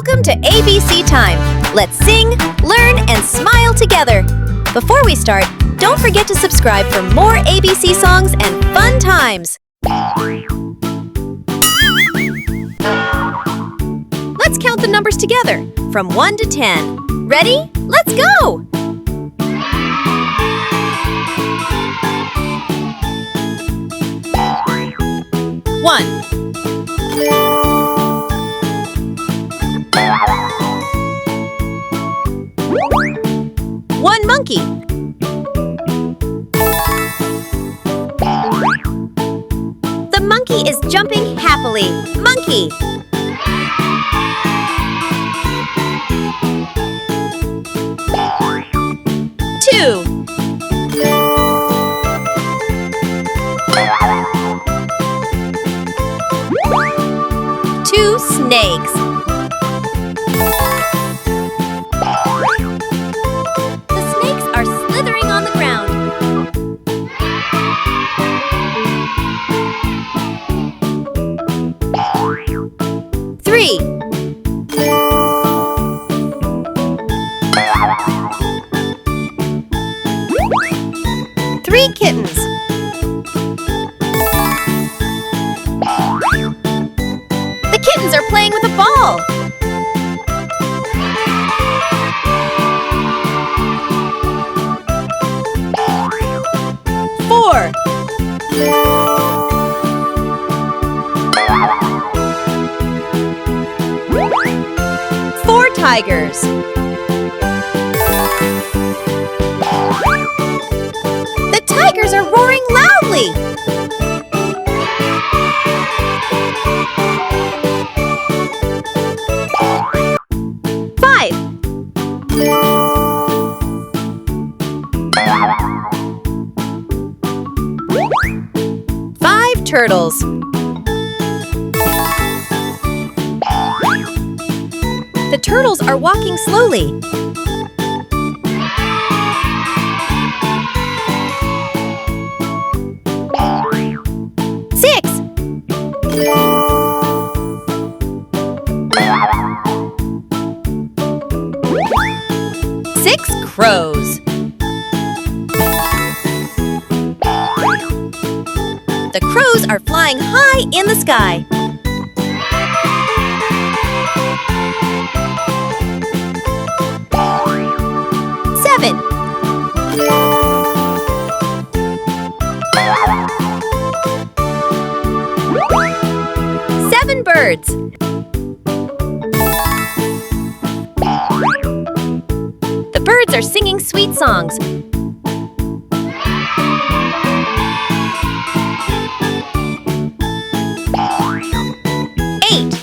Welcome to ABC Time. Let's sing, learn, and smile together. Before we start, don't forget to subscribe for more ABC songs and fun times. Let's count the numbers together, from 1 to 10. Ready? Let's go! 1. 1 monkey. 'The monkey is jumping happily. Monkey. 2. 2 snakes. The snakes are slithering on the ground. 3. 3 kittens. The kittens are playing with a ball. 4. 4 tigers. The tigers are roaring loudly. 5. 5 turtles. The turtles are walking slowly. 6. 6 crows. The crows are flying high in the sky. 7. 7 birds. The birds are singing sweet songs. 8.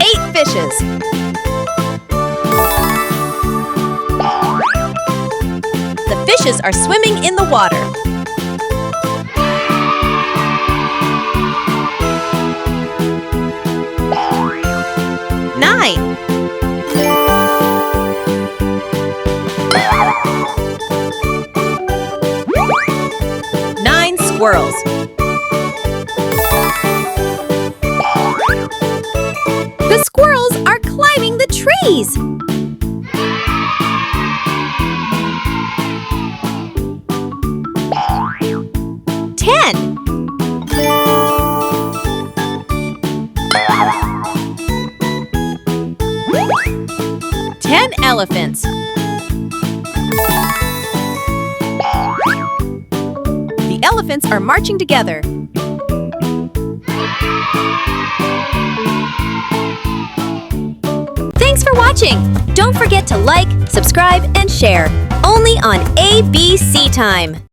8 fishes. The fishes are swimming in the water. 9. 9 squirrels. The squirrels are climbing the trees. 10. 10 elephants. The elephants are marching together. Thanks for watching! Don't forget to like, subscribe, and share. Only on ABC Time.